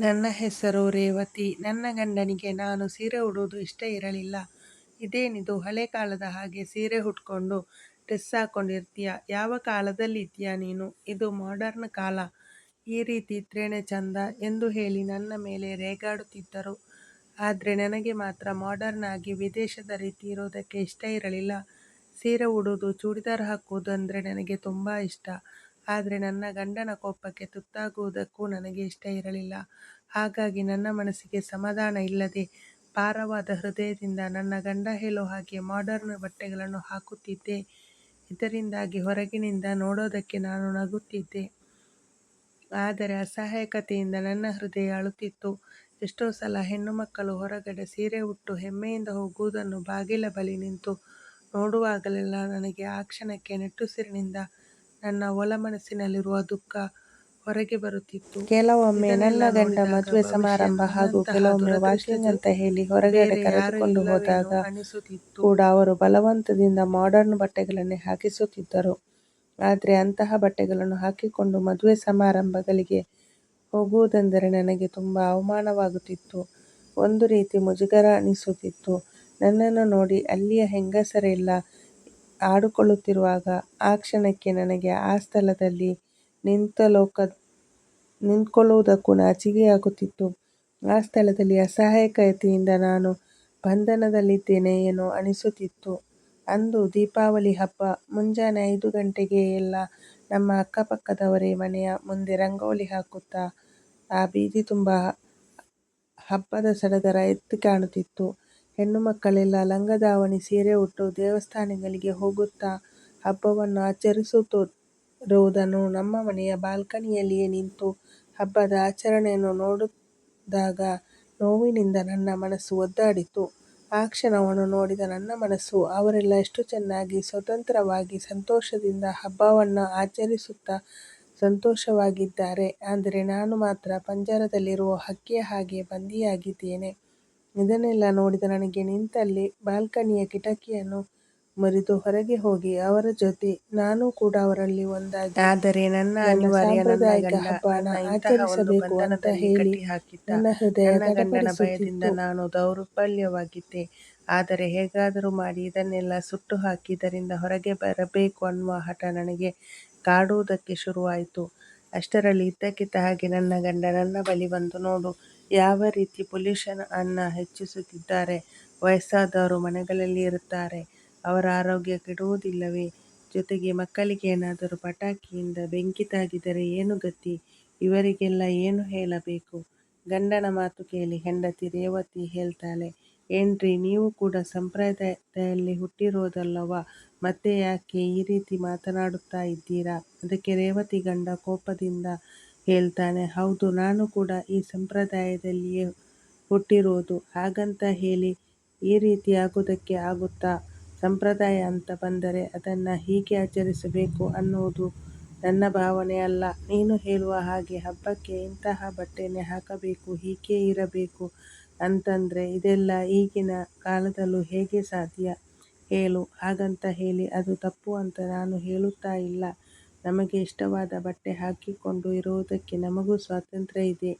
ನನ್ನ ಹೆಸರು ರೇವತಿ. ನನ್ನ ಗಂಡನಿಗೆ ನಾನು ಸೀರೆ ಉಡುವುದು ಇಷ್ಟ ಇರಲಿಲ್ಲ. ಇದೇನಿದು ಹಳೆ ಕಾಲದ ಹಾಗೆ ಸೀರೆ ಉಟ್ಕೊಂಡು ಡ್ರೆಸ್ ಹಾಕೊಂಡಿರ್ತೀಯ, ಯಾವ ಕಾಲದಲ್ಲಿದ್ದೀಯ ನೀನು? ಇದು ಮಾಡರ್ನ್ ಕಾಲ, ಈ ರೀತಿ ಇದ್ರೇನೆ ಚಂದ ಎಂದು ಹೇಳಿ ನನ್ನ ಮೇಲೆ ರೇಗಾಡುತ್ತಿದ್ದರು. ಆದರೆ ನನಗೆ ಮಾತ್ರ ಮಾಡರ್ನ್ ಆಗಿ ವಿದೇಶದ ರೀತಿ ಇರೋದಕ್ಕೆ ಇಷ್ಟ ಇರಲಿಲ್ಲ. ಸೀರೆ ಉಡುವುದು, ಚೂಡಿದಾರ್ ಹಾಕುವುದು ಅಂದರೆ ನನಗೆ ತುಂಬ ಇಷ್ಟ. ಆದರೆ ನನ್ನ ಗಂಡನ ಕೋಪಕ್ಕೆ ತುತ್ತಾಗುವುದಕ್ಕೂ ನನಗೆ ಇಷ್ಟ ಇರಲಿಲ್ಲ. ಹಾಗಾಗಿ ನನ್ನ ಮನಸ್ಸಿಗೆ ಸಮಾಧಾನ ಇಲ್ಲದೆ ಭಾರವಾದ ಹೃದಯದಿಂದ ನನ್ನ ಗಂಡ ಹೇಳೋ ಹಾಗೆ ಮಾಡರ್ನ್ ಬಟ್ಟೆಗಳನ್ನು ಹಾಕುತ್ತಿದ್ದೆ. ಇದರಿಂದಾಗಿ ಹೊರಗಿನಿಂದ ನೋಡೋದಕ್ಕೆ ನಾನು ನಗುತ್ತಿದ್ದೆ, ಆದರೆ ಅಸಹಾಯಕತೆಯಿಂದ ನನ್ನ ಹೃದಯ ಅಳುತ್ತಿತ್ತು. ಎಷ್ಟೋ ಸಲ ಹೆಣ್ಣು ಮಕ್ಕಳು ಹೊರಗಡೆ ಸೀರೆ ಉಟ್ಟು ಹೆಮ್ಮೆಯಿಂದ ಹೋಗುವುದನ್ನು ಬಾಗಿಲ ಬಳಿ ನಿಂತು ನೋಡುವಾಗಲೆಲ್ಲ ನನಗೆ ಆ ಕ್ಷಣಕ್ಕೆ ನಿಟ್ಟುಸಿರಿನಿಂದ ನನ್ನ ಒಳ ಮನಸ್ಸಿನಲ್ಲಿರುವ ದುಃಖ ಹೊರಗೆ ಬರುತ್ತಿತ್ತು. ಕೆಲವೊಮ್ಮೆ ನನ್ನ ಗಂಡ ಮದುವೆ ಸಮಾರಂಭ ಹಾಗೂ ಕೆಲವೊಮ್ಮೆ ವಾಕಿಂಗ್ ಅಂತ ಹೇಳಿ ಹೊರಗಡೆ ಕರೆದುಕೊಂಡು ಹೋದಾಗ ಕೂಡ ಅವರು ಬಲವಂತದಿಂದ ಮಾಡರ್ನ್ ಬಟ್ಟೆಗಳನ್ನೇ ಹಾಕಿಸುತ್ತಿದ್ದರು. ಆದರೆ ಅಂತಹ ಬಟ್ಟೆಗಳನ್ನು ಹಾಕಿಕೊಂಡು ಮದುವೆ ಸಮಾರಂಭಗಳಿಗೆ ಹೋಗುವುದೆಂದರೆ ನನಗೆ ತುಂಬ ಅವಮಾನವಾಗುತ್ತಿತ್ತು. ಒಂದು ರೀತಿ ಮುಜುಗರ ಅನಿಸುತ್ತಿತ್ತು. ನನ್ನನ್ನು ನೋಡಿ ಅಲ್ಲಿಯ ಹೆಂಗಸರೆಲ್ಲ ಆಡಿಕೊಳ್ಳುತ್ತಿರುವಾಗ ಆ ಕ್ಷಣಕ್ಕೆ ನನಗೆ ಆ ಸ್ಥಳದಲ್ಲಿ ನಿಂತ್ಕೊಳ್ಳುವುದಕ್ಕೂ ನಾಚಿಕೆಯಾಗುತ್ತಿತ್ತು. ಆ ಸ್ಥಳದಲ್ಲಿ ಅಸಹಾಯಕತೆಯಿಂದ ನಾನು ಬಂಧನದಲ್ಲಿದ್ದೇನೆ ಏನೋ ಅನಿಸುತ್ತಿತ್ತು. ಅಂದು ದೀಪಾವಳಿ ಹಬ್ಬ. ಮುಂಜಾನೆ 5 ಗಂಟೆಗೆ ಎಲ್ಲ ನಮ್ಮ ಅಕ್ಕಪಕ್ಕದವರೇ ಮನೆಯ ಮುಂದೆ ರಂಗೋಲಿ ಹಾಕುತ್ತಾ ಆ ಬೀದಿ ತುಂಬ ಹಬ್ಬದ ಸಡಗರ ಎದ್ದು ಕಾಣುತ್ತಿತ್ತು. ಹೆಣ್ಣು ಮಕ್ಕಳೆಲ್ಲ ಲಂಗ ದಾವಣಿ ಸೀರೆ ಉಟ್ಟು ದೇವಸ್ಥಾನಗಳಿಗೆ ಹೋಗುತ್ತಾ ಹಬ್ಬವನ್ನು ಆಚರಿಸುತ್ತಿರುವುದನ್ನು ನಮ್ಮ ಮನೆಯ ಬಾಲ್ಕನಿಯಲ್ಲಿಯೇ ನಿಂತು ಹಬ್ಬದ ಆಚರಣೆಯನ್ನು ನೋಡಿದಾಗ ನೋವಿನಿಂದ ನನ್ನ ಮನಸ್ಸು ಒದ್ದಾಡಿತು. ಆ ಕ್ಷಣವನ್ನು ನೋಡಿದ ನನ್ನ ಮನಸ್ಸು, ಅವರೆಲ್ಲ ಎಷ್ಟು ಚೆನ್ನಾಗಿ ಸ್ವತಂತ್ರವಾಗಿ ಸಂತೋಷದಿಂದ ಹಬ್ಬವನ್ನು ಆಚರಿಸುತ್ತಾ ಸಂತೋಷವಾಗಿದ್ದಾರೆ, ಆದರೆ ನಾನು ಮಾತ್ರ ಪಂಜರದಲ್ಲಿರುವ ಹಕ್ಕಿಯ ಹಾಗೆ ಬಂಧಿಯಾಗಿದ್ದೇನೆ. ಇದನ್ನೆಲ್ಲ ನೋಡಿದ ನನಗೆ ನಿಂತಲ್ಲೇ ಬಾಲ್ಕನಿಯ ಕಿಟಕಿಯನ್ನು ಮುರಿದು ಹೊರಗೆ ಹೋಗಿ ಅವರ ಜೊತೆ ನಾನೂ ಕೂಡ ಅವರಲ್ಲಿ ಒಂದಾಗಿ ಆದರೆ ನನ್ನ ಸಾಂಪ್ರದಾಯಿಕ ಹಬ್ಬನ ಆಚರಿಸಬೇಕು ಅಂತ ಹೇಳಿ ನನ್ನ ಹೃದಯ ಗಂಡನ ಭಯದಿಂದ ನಾನು ದೌರ್ಬಲ್ಯವಾಗಿದ್ದೆ. ಆದರೆ ಹೇಗಾದರೂ ಮಾಡಿ ಇದನ್ನೆಲ್ಲ ಸುಟ್ಟು ಹಾಕಿ ಇದರಿಂದ ಹೊರಗೆ ಬರಬೇಕು ಅನ್ನುವ ಹಠ ನನಗೆ ಕಾಡುವುದಕ್ಕೆ ಶುರುವಾಯಿತು. ಅಷ್ಟರಲ್ಲಿ ಇದ್ದಕ್ಕಿದ್ದ ಹಾಗೆ ನನ್ನ ಗಂಡ ನನ್ನ ಬಳಿ ಬಂದು, ನೋಡು ಯಾವ ರೀತಿ ಪೊಲ್ಯೂಷನ್ ಅನ್ನ ಹೆಚ್ಚಿಸುತ್ತಿದ್ದಾರೆ, ವಯಸ್ಸಾದವರು ಮನೆಗಳಲ್ಲಿ ಇರುತ್ತಾರೆ, ಅವರ ಆರೋಗ್ಯ ಕೆಡುವುದಿಲ್ಲವೇ, ಜೊತೆಗೆ ಮಕ್ಕಳಿಗೆ ಏನಾದರೂ ಪಟಾಕಿಯಿಂದ ಬೆಂಕಿ ತಾಗಿದರೆ ಏನು ಗತಿ, ಇವರಿಗೆಲ್ಲ ಏನು ಹೇಳಬೇಕು. ಗಂಡನ ಮಾತು ಕೇಳಿ ಹೆಂಡತಿ ರೇವತಿ ಹೇಳ್ತಾಳೆ, ಏನ್ರಿ ನೀವು ಕೂಡ ಸಂಪ್ರದಾಯದಲ್ಲಿ ಹುಟ್ಟಿರೋದಲ್ಲವಾ, ಮತ್ತೆ ಯಾಕೆ ಈ ರೀತಿ ಮಾತನಾಡುತ್ತಾ ಇದ್ದೀರಾ? ಅದಕ್ಕೆ ರೇವತಿ ಗಂಡ ಕೋಪದಿಂದ ಹೇಳ್ತಾನೆ, ಹೌದು ನಾನು ಕೂಡ ಈ ಸಂಪ್ರದಾಯದಲ್ಲಿಯೇ ಹುಟ್ಟಿರೋದು, ಹಾಗಂತ ಹೇಳಿ ಈ ರೀತಿ ಆಗೋದಕ್ಕೆ ಆಗುತ್ತಾ? ಸಂಪ್ರದಾಯ ಅಂತ ಬಂದರೆ ಅದನ್ನು ಹೀಗೆ ಆಚರಿಸಬೇಕು ಅನ್ನುವುದು ನನ್ನ ಭಾವನೆ ಅಲ್ಲ. ನೀನು ಹೇಳುವ ಹಾಗೆ ಹಬ್ಬಕ್ಕೆ ಇಂತಹ ಬಟ್ಟೆನೇ ಹಾಕಬೇಕು, ಹೀಗೆ ಇರಬೇಕು ಅಂತಂದ್ರೆ ಇದೆಲ್ಲ ಈಗಿನ ಕಾಲದಲ್ಲೂ ಹೇಗೆ ಸಾಧ್ಯ ಹೇಳು? ಹಾಗಂತ ಹೇಳಿ ಅದು ತಪ್ಪು ಅಂತ ನಾನು ಹೇಳುತ್ತಾ ಇಲ್ಲ. ನಮಗೆ ಇಷ್ಟವಾದ ಬಟ್ಟೆ ಹಾಕಿಕೊಂಡು ಇರುವುದಕ್ಕೆ ನಮಗೂ ಸ್ವಾತಂತ್ರ್ಯ ಇದೆ.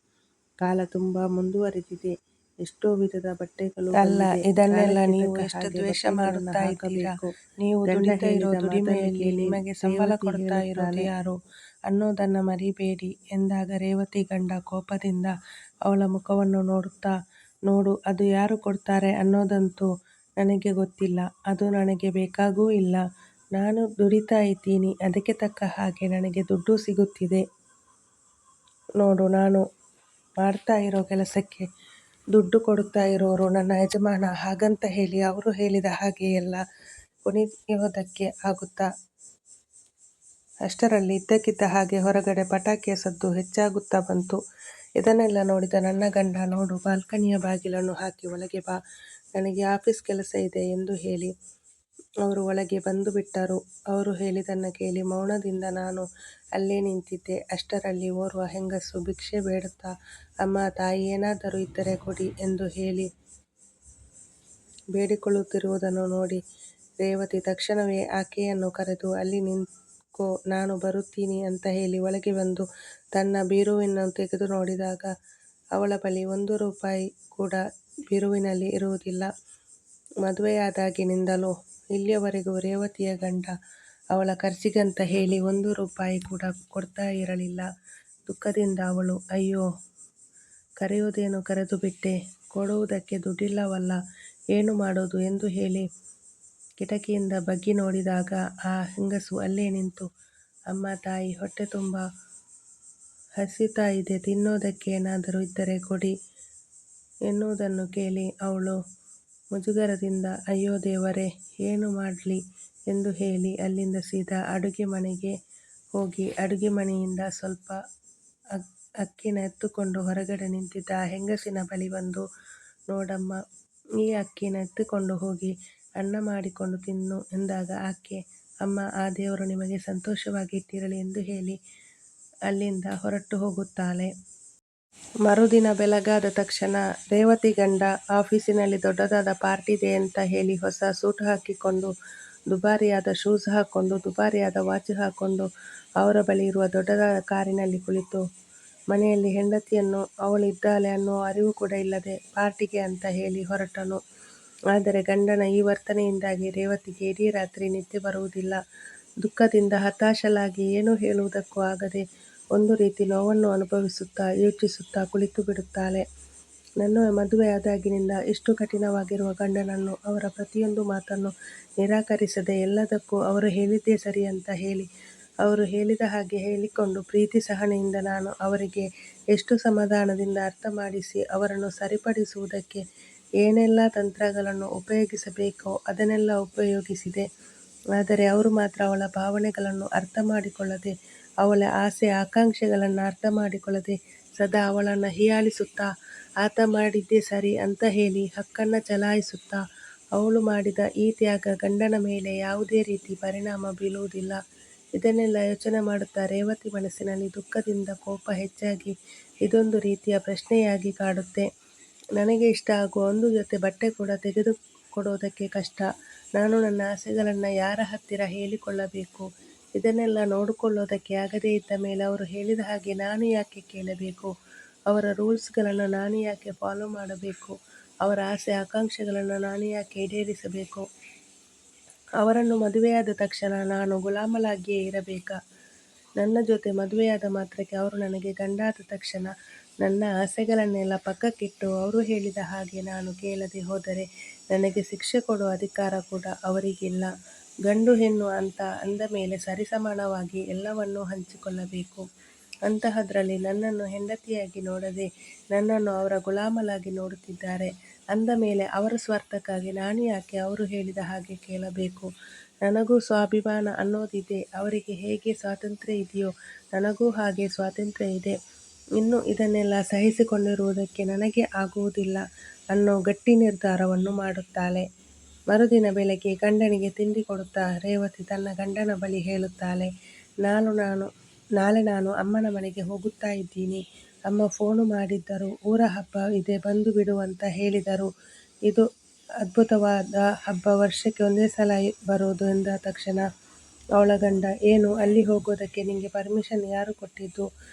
ಕಾಲ ತುಂಬಾ ಮುಂದುವರೆದಿದೆ. ಎಷ್ಟೋ ವಿಧದ ಬಟ್ಟೆಗಳು ಅಲ್ಲ, ಬಂದಿದೆ. ಇದನ್ನೆಲ್ಲ ಕಾಲಕ್ಕೆ ನೀವು ತಕ್ಕ ಎಷ್ಟು ಹಾಗೆ ದ್ವೇಷ ಬಟ್ಟೆಗಳನ್ನು ಮಾಡುತ್ತಾ ಇದ್ದೀರಾ? ಹಾಕಬೇಕು. ನೀವು ಗಂಡ ದುಡಿತಾ ಇರೋ ಹೇಳಿದ ದುಡಿಮೆಯಲ್ಲಿ ಮಾತನ್ನು ನಿಮಗೆ ಸಂಬಳ ರೇವತಿ ಕೊಡ್ತಾ ಇರೋದು ಹೇಳುತ್ತಾಳೆ, ಯಾರು ಅನ್ನೋದನ್ನ ಮರಿಬೇಡಿ ಎಂದಾಗ ರೇವತಿ ಗಂಡ ಕೋಪದಿಂದ ಅವಳ ಮುಖವನ್ನು ನೋಡುತ್ತಾ, ನೋಡು ಅದು ಯಾರು ಕೊಡ್ತಾರೆ ಅನ್ನೋದಂತೂ ನನಗೆ ಗೊತ್ತಿಲ್ಲ, ಅದು ನನಗೆ ಬೇಕಾಗೂ ಇಲ್ಲ. ನಾನು ದುಡಿತಾ ಇದ್ದೀನಿ, ಅದಕ್ಕೆ ತಕ್ಕ ಹಾಗೆ ನನಗೆ ದುಡ್ಡು ಸಿಗುತ್ತಿದೆ. ನೋಡು, ನಾನು ಮಾಡ್ತಾ ಇರೋ ಕೆಲಸಕ್ಕೆ ದುಡ್ಡು ಕೊಡ್ತಾ ಇರೋರು ನನ್ನ ಯಜಮಾನ, ಹಾಗಂತ ಹೇಳಿ ಅವರು ಹೇಳಿದ ಹಾಗೆ ಎಲ್ಲ ಕುಣಿಯೋದಕ್ಕೆ ಆಗುತ್ತಾ? ಅಷ್ಟರಲ್ಲಿ ಇದ್ದಕ್ಕಿದ್ದ ಹಾಗೆ ಹೊರಗಡೆ ಪಟಾಕಿಯ ಸದ್ದು ಹೆಚ್ಚಾಗುತ್ತಾ ಬಂತು. ಇದನ್ನೆಲ್ಲ ನೋಡಿದ ನನ್ನ ಗಂಡ, ನೋಡು ಬಾಲ್ಕನಿಯ ಬಾಗಿಲನ್ನು ಹಾಕಿ ಒಳಗೆ ಬಾ, ನನಗೆ ಆಫೀಸ್ ಕೆಲಸ ಇದೆ ಎಂದು ಹೇಳಿ ಅವರು ಒಳಗೆ ಬಂದು ಬಿಟ್ಟರು. ಅವರು ಹೇಳಿದ್ದನ್ನು ಕೇಳಿ ಮೌನದಿಂದ ನಾನು ಅಲ್ಲೇ ನಿಂತಿದ್ದೆ. ಅಷ್ಟರಲ್ಲಿ ಓರ್ವ ಹೆಂಗಸು ಭಿಕ್ಷೆ ಬೇಡುತ್ತಾ, ಅಮ್ಮ ತಾಯಿ ಏನಾದರೂ ಇದ್ದರೆ ಕೊಡಿ ಎಂದು ಹೇಳಿ ಬೇಡಿಕೊಳ್ಳುತ್ತಿರುವುದನ್ನು ನೋಡಿ ರೇವತಿ ತಕ್ಷಣವೇ ಆಕೆಯನ್ನು ಕರೆದು, ಅಲ್ಲಿ ನಿಂತ್ಕೋ ನಾನು ಬರುತ್ತೀನಿ ಅಂತ ಹೇಳಿ ಒಳಗೆ ಬಂದು ತನ್ನ ಬೀರುವನ್ನು ತೆಗೆದು ನೋಡಿದಾಗ ಅವಳ ಬಳಿ 1 ರೂಪಾಯಿ ಕೂಡ ಬೀರುವಿನಲ್ಲಿ ಇರುವುದಿಲ್ಲ. ಮದುವೆಯಾದಾಗಿನಿಂದಲೂ ಇಲ್ಲಿಯವರೆಗೂ ರೇವತಿಯ ಗಂಡ ಅವಳ ಖರ್ಚಿಗಂತ ಹೇಳಿ 1 ರೂಪಾಯಿ ಕೂಡ ಕೊಡ್ತಾ ಇರಲಿಲ್ಲ. ದುಃಖದಿಂದ ಅವಳು, ಅಯ್ಯೋ, ಕರೆಯುವುದೇನು ಕರೆದು ಬಿಟ್ಟೆ, ಕೊಡುವುದಕ್ಕೆ ದುಡ್ಡಿಲ್ಲವಲ್ಲ, ಏನು ಮಾಡೋದು ಎಂದು ಹೇಳಿ ಕಿಟಕಿಯಿಂದ ಬಗ್ಗಿ ನೋಡಿದಾಗ ಆ ಹೆಂಗಸು ಅಲ್ಲೇ ನಿಂತು, ಅಮ್ಮ ತಾಯಿ, ಹೊಟ್ಟೆ ತುಂಬ ಹಸಿತಾ ಇದೆ, ತಿನ್ನೋದಕ್ಕೆ ಏನಾದರೂ ಇದ್ದರೆ ಕೊಡಿ ಎನ್ನುವುದನ್ನು ಕೇಳಿ ಅವಳು ಮುಜುಗರದಿಂದ, ಅಯ್ಯೋ ದೇವರೇ, ಏನು ಮಾಡ್ಲಿ ಎಂದು ಹೇಳಿ ಅಲ್ಲಿಂದ ಸೀದಾ ಅಡುಗೆ ಮನೆಗೆ ಹೋಗಿ ಅಡುಗೆ ಮನೆಯಿಂದ ಸ್ವಲ್ಪ ಅಕ್ಕಿನ ಎತ್ತುಕೊಂಡು ಹೊರಗಡೆ ನಿಂತಿದ್ದ ಆ ಹೆಂಗಸಿನ ಬಳಿ ಬಂದು, ನೋಡಮ್ಮ, ಈ ಅಕ್ಕಿನ ಎತ್ತಿಕೊಂಡು ಹೋಗಿ ಅನ್ನ ಮಾಡಿಕೊಂಡು ತಿನ್ನು ಎಂದಾಗ ಆಕೆ, ಅಮ್ಮ, ಆ ದೇವರು ನಿಮಗೆ ಸಂತೋಷವಾಗಿ ಇಟ್ಟಿರಲಿ ಎಂದು ಹೇಳಿ ಅಲ್ಲಿಂದ ಹೊರಟು ಹೋಗುತ್ತಾಳೆ. ಮರುದಿನ ಬೆಳಗಾದ ತಕ್ಷಣ ರೇವತಿ ಗಂಡ ಆಫೀಸಿನಲ್ಲಿ ದೊಡ್ಡದಾದ ಪಾರ್ಟಿ ಇದೆ ಅಂತ ಹೇಳಿ ಹೊಸ ಸೂಟ್ ಹಾಕಿಕೊಂಡು, ದುಬಾರಿಯಾದ ಶೂಸ್ ಹಾಕೊಂಡು, ದುಬಾರಿಯಾದ ವಾಚ್ ಹಾಕೊಂಡು ಅವರ ಬಳಿ ಇರುವ ದೊಡ್ಡದಾದ ಕಾರಿನಲ್ಲಿ ಕುಳಿತು ಮನೆಯಲ್ಲಿ ಹೆಂಡತಿಯನ್ನು ಅವಳಿದ್ದಾಳೆ ಅನ್ನುವ ಅರಿವು ಕೂಡ ಇಲ್ಲದೆ ಪಾರ್ಟಿಗೆ ಅಂತ ಹೇಳಿ ಹೊರಟನು. ಆದರೆ ಗಂಡನ ಈ ವರ್ತನೆಯಿಂದಾಗಿ ರೇವತಿಗೆ ಇಡೀ ರಾತ್ರಿ ನಿದ್ದೆ ಬರುವುದಿಲ್ಲ. ದುಃಖದಿಂದ ಹತಾಶಳಾಗಿ ಏನೂ ಹೇಳುವುದಕ್ಕೂ ಆಗದೆ ಒಂದು ರೀತಿ ನೋವನ್ನು ಅನುಭವಿಸುತ್ತಾ ಯೋಚಿಸುತ್ತಾ ಕುಳಿತು ಬಿಡುತ್ತಾಳೆ. ನನ್ನ ಮದುವೆಯಾದಾಗಿನಿಂದ ಇಷ್ಟು ಕಠಿಣವಾಗಿರುವ ಗಂಡನನ್ನು, ಅವರ ಪ್ರತಿಯೊಂದು ಮಾತನ್ನು ನಿರಾಕರಿಸದೆ ಎಲ್ಲದಕ್ಕೂ ಅವರು ಹೇಳಿದ್ದೇ ಸರಿ ಅಂತ ಹೇಳಿ, ಅವರು ಹೇಳಿದ ಹಾಗೆ ಹೇಳಿಕೊಂಡು ಪ್ರೀತಿ ಸಹನೆಯಿಂದ ನಾನು ಅವರಿಗೆ ಎಷ್ಟು ಸಮಾಧಾನದಿಂದ ಅರ್ಥ ಮಾಡಿಸಿ ಅವರನ್ನು ಸರಿಪಡಿಸುವುದಕ್ಕೆ ಏನೆಲ್ಲ ತಂತ್ರಗಳನ್ನು ಉಪಯೋಗಿಸಬೇಕೋ ಅದನ್ನೆಲ್ಲ ಉಪಯೋಗಿಸಿದೆ. ಆದರೆ ಅವರು ಮಾತ್ರ ಅವಳ ಭಾವನೆಗಳನ್ನು ಅರ್ಥ ಮಾಡಿಕೊಳ್ಳದೆ, ಅವಳ ಆಸೆ ಆಕಾಂಕ್ಷೆಗಳನ್ನು ಅರ್ಥ ಮಾಡಿಕೊಳ್ಳದೆ ಸದಾ ಅವಳನ್ನು ಹೀಯಾಳಿಸುತ್ತಾ, ಆತ ಮಾಡಿದ್ದೇ ಸರಿ ಅಂತ ಹೇಳಿ ಹಕ್ಕನ್ನು ಚಲಾಯಿಸುತ್ತಾ, ಅವಳು ಮಾಡಿದ ಈ ತ್ಯಾಗ ಗಂಡನ ಮೇಲೆ ಯಾವುದೇ ರೀತಿ ಪರಿಣಾಮ ಬೀಳುವುದಿಲ್ಲ. ಇದನ್ನೆಲ್ಲ ಯೋಚನೆ ಮಾಡುತ್ತಾ ರೇವತಿ ಮನಸ್ಸಿನಲ್ಲಿ ದುಃಖದಿಂದ ಕೋಪ ಹೆಚ್ಚಾಗಿ ಇದೊಂದು ರೀತಿಯ ಪ್ರಶ್ನೆಯಾಗಿ ಕಾಡುತ್ತೆ. ನನಗೆ ಇಷ್ಟ ಆಗುವ ಒಂದು ಜೊತೆ ಬಟ್ಟೆ ಕೂಡ ತೆಗೆದುಕೊಡೋದಕ್ಕೆ ಕಷ್ಟ. ನಾನು ನನ್ನ ಆಸೆಗಳನ್ನು ಯಾರ ಹತ್ತಿರ ಹೇಳಿಕೊಳ್ಳಬೇಕು? ಇದನ್ನೆಲ್ಲ ನೋಡಿಕೊಳ್ಳೋದಕ್ಕೆ ಆಗದೇ ಇದ್ದ ಮೇಲೆ ಅವರು ಹೇಳಿದ ಹಾಗೆ ನಾನು ಯಾಕೆ ಕೇಳಬೇಕು? ಅವರ ರೂಲ್ಸ್ಗಳನ್ನು ನಾನು ಯಾಕೆ ಫಾಲೋ ಮಾಡಬೇಕು? ಅವರ ಆಸೆ ಆಕಾಂಕ್ಷೆಗಳನ್ನು ನಾನು ಯಾಕೆ ಈಡೇರಿಸಬೇಕು? ಅವರನ್ನು ಮದುವೆಯಾದ ತಕ್ಷಣ ನಾನು ಗುಲಾಮಳಾಗಿಯೇ ಇರಬೇಕಾ? ನನ್ನ ಜೊತೆ ಮದುವೆಯಾದ ಮಾತ್ರಕ್ಕೆ ಅವರು ನನಗೆ ಗಂಡಾದ ತಕ್ಷಣ ನನ್ನ ಆಸೆಗಳನ್ನೆಲ್ಲ ಪಕ್ಕಕ್ಕಿಟ್ಟು ಅವರು ಹೇಳಿದ ಹಾಗೆ ನಾನು ಕೇಳದೆ ಹೋದರೆ ನನಗೆ ಶಿಕ್ಷೆ ಕೊಡುವ ಅಧಿಕಾರ ಕೂಡ ಅವರಿಗಿಲ್ಲ. ಗಂಡು ಹೆಣ್ಣು ಅಂತ ಅಂದ ಮೇಲೆ ಸರಿಸಮಾನವಾಗಿ ಎಲ್ಲವನ್ನೂ ಹಂಚಿಕೊಳ್ಳಬೇಕು. ಅಂತಹದ್ರಲ್ಲಿ ನನ್ನನ್ನು ಹೆಂಡತಿಯಾಗಿ ನೋಡದೆ ನನ್ನನ್ನು ಅವರ ಗುಲಾಮಳಾಗಿ ನೋಡುತ್ತಿದ್ದಾರೆ ಅಂದ ಮೇಲೆ ಅವರ ಸ್ವಾರ್ಥಕ್ಕಾಗಿ ನಾನು ಯಾಕೆ ಅವರು ಹೇಳಿದ ಹಾಗೆ ಕೇಳಬೇಕು? ನನಗೂ ಸ್ವಾಭಿಮಾನ ಅನ್ನೋದಿದೆ. ಅವರಿಗೆ ಹೇಗೆ ಸ್ವಾತಂತ್ರ್ಯ ಇದೆಯೋ ನನಗೂ ಹಾಗೆ ಸ್ವಾತಂತ್ರ್ಯ ಇದೆ. ಇನ್ನು ಇದನ್ನೆಲ್ಲ ಸಹಿಸಿಕೊಂಡಿರುವುದಕ್ಕೆ ನನಗೆ ಆಗುವುದಿಲ್ಲ ಅನ್ನೋ ಗಟ್ಟಿ ನಿರ್ಧಾರವನ್ನು ಮಾಡುತ್ತಾಳೆ. ಮರುದಿನ ಬೆಳಗ್ಗೆ ಗಂಡನಿಗೆ ತಿಂಡಿ ಕೊಡುತ್ತಾ ರೇವತಿ ತನ್ನ ಗಂಡನ ಬಳಿ ಹೇಳುತ್ತಾಳೆ, ನಾಳೆ ನಾನು ಅಮ್ಮನ ಮನೆಗೆ ಹೋಗುತ್ತಾ ಇದ್ದೀನಿ. ಅಮ್ಮ ಫೋನು ಮಾಡಿದ್ದರು, ಊರ ಹಬ್ಬ ಇದೆ ಬಂದು ಬಿಡು ಅಂತ ಹೇಳಿದರು. ಇದು ಅದ್ಭುತವಾದ ಹಬ್ಬ, ವರ್ಷಕ್ಕೆ ಒಂದೇ ಸಲ ಬರೋದು ಎಂದ ತಕ್ಷಣ ಅವಳ ಗಂಡ, ಏನು, ಅಲ್ಲಿ ಹೋಗೋದಕ್ಕೆ ನಿಂಗೆ ಪರ್ಮಿಷನ್ ಯಾರು ಕೊಟ್ಟಿದ್ದು?